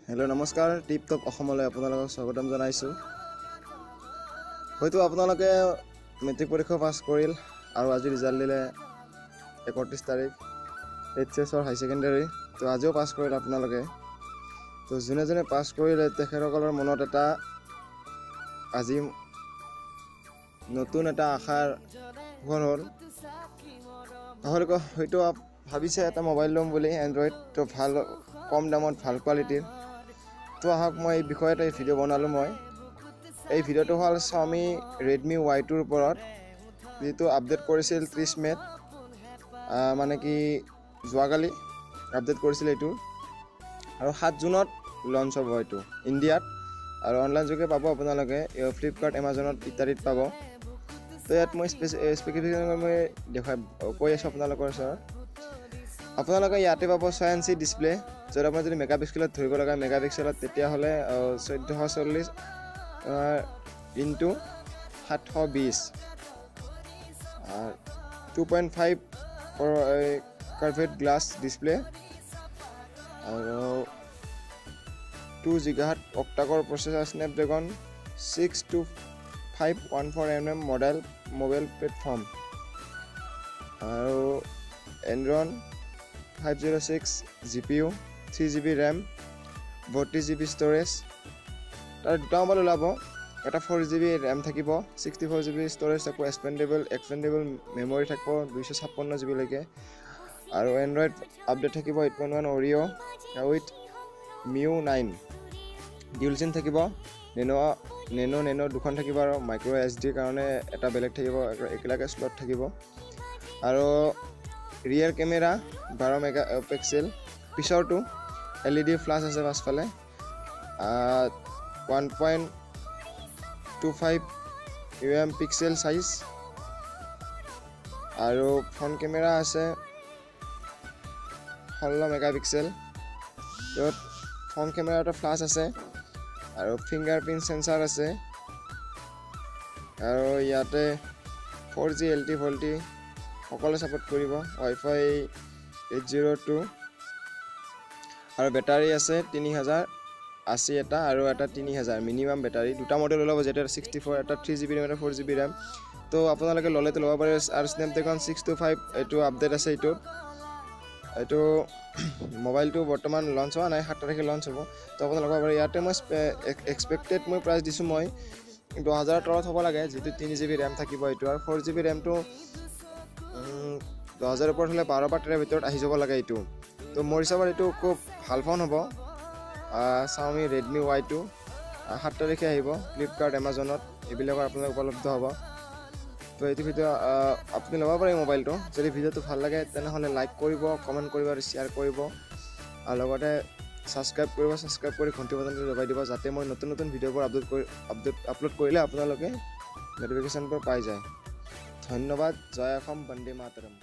Hello' নমস্কাৰ tip top অসমলৈ আপোনালোকক স্বাগতম জনাইছোঁ। হয়তো আপোনালোকে মেট্ৰিক পৰীক্ষা পাছ কৰিল আৰু আজি ৰিজাল্ট দিলে 31 তাৰিখ এইচএছৰ হাই ছেকেণ্ডেৰী। তো আজিও পাছ কৰিল আপোনালোকে। তো যোনে যোনে পাছ কৰিলে তেখেতসকলৰ মনত এটা আজি নতুন এটা আশাৰ পোহৰ হ'ল। আপোনালোকে হয়তো ভাবিছে এটা মোবাইল ল'ম বুলি এণ্ড্ৰইড, তো ভাল কম দামত ভাল কোৱালিটিৰ। তো আহক মই এই বিষয়তে ভিডিঅ' বনালোঁ। এই ভিডিঅ'টো হ'ল Xiaomi Redmi Y2ৰ ওপৰত, যিটো আপডেট কৰিছিল 30 মে'ত, মানে কি যোৱাকালি আপডেট কৰিছিল এইটো, আৰু 7 জুনত লঞ্চ হ'ব এইটো ইণ্ডিয়াত, আৰু অনলাইন যোগে পাব আপোনালোকে ফ্লিপকাৰ্ট এমাজনত ইত্যাদিত পাব। তো ইয়াত মই স্পেচিফিকেশ্যন মই কৈ আছোঁ আপোনালোকৰ ওচৰত। আপোনালোকে ইয়াতে পাব 6 ইঞ্চি ডিছপ্লে, য'ত আপুনি যদি মেগাপিক্সেলত ধৰিব লগা মেগাপিক্সেলত তেতিয়াহ'লে 1440 ইনটু 720, 2.5 কাৰ্ভেড গ্লাছ ডিছপ্লে, আৰু 2 GHz অক্টাক'ৰ processor, Snapdragon 62514mm mobile platform, আৰু Android 506 GPU, 3GB RAM, 32GB storage. তাৰ দুটা মোবাইল ওলাব, এটা 4GB RAM থাকিব, 64GB ষ্ট'ৰেজ থাকিব, এক্সপেণ্ডেবল মেমৰি থাকিব 256GB লৈকে, আৰু এণ্ড্ৰইড আপডেট থাকিব 8.1 Oreo' with MIUI 9, dual SIM থাকিব, নেনো দুখন থাকিব, আৰু মাইক্ৰ' SD কাৰণে এটা বেলেগ থাকিব, একেলগে স্লট থাকিব, আৰু ৰিয়েৰ কেমেৰা 12 মেগাপিক্সেল, পিছৰটো LED ফ্লাছ আছে পাছফালে, 1.25 পিক্সেল চাইজ, আৰু ফ্ৰণ্ট কেমেৰা আছে 16 মেগাপিক্সেল, য'ত ফ্ৰণ্ট কেমেৰাটো ফ্লাছ আছে, আৰু ফিংগাৰপ্ৰিণ্ট সেন্সাৰ আছে, আৰু ইয়াতে 4G LTE ভল্টি সকলো ছাপোৰ্ট কৰিব, Wi-Fi 802, আৰু বেটাৰী আছে 3080 এটা, আৰু এটা 3000 মিনিমাম বেটাৰী। দুটা মডেল ওলাব, যেটা 64, এটা 3GB RAM, এটা 4GB RAM। তো আপোনালোকে ল'লেতো ল'ব পাৰে। আৰু স্নেপড্ৰেগন 625 এইটো আপডেট আছে। এইটো মোবাইলটো বৰ্তমান লঞ্চ হোৱা নাই, 7 তাৰিখে লঞ্চ হ'ব। তো আপোনালোকে ল'ব পাৰে। ইয়াতে মই এক্সপেক্টেড প্ৰাইচ দিছোঁ, মই 10,000ৰ তলত হ'ব লাগে, যিটো 3GB RAM থাকিব এইটো, আৰু 4GB RAMটো 10,000ৰ ওপৰত হ'লে 12 বা 13 ভিতৰত আহি যাব লাগে এইটো। তো মোৰ হিচাপত এইটো খুব ভাল ফোন হ'ব। Xiaomi Redmi Y2 7 তাৰিখে আহিব ফ্লিপকাৰ্ট এমাজনত, এইবিলাকৰ আপোনালোক উপলব্ধ হ'ব। তো এইটো ভিডিঅ' আপুনি ল'ব পাৰে মোবাইলটো। যদি ভিডিঅ'টো ভাল লাগে তেনেহ'লে লাইক কৰিব, কমেণ্ট কৰিব, আৰু শ্বেয়াৰ কৰিব, আৰু লগতে ছাবস্ক্ৰাইব কৰি ঘণ্টি বটনটো দবাই দিব, যাতে মই নতুন ভিডিঅ'বোৰ আপলোড কৰিলে আপোনালোকে ন'টিফিকেশ্যনবোৰ পাই যায়। ধন্যবাদ। জয় অসম, বন্দে মাতৰম।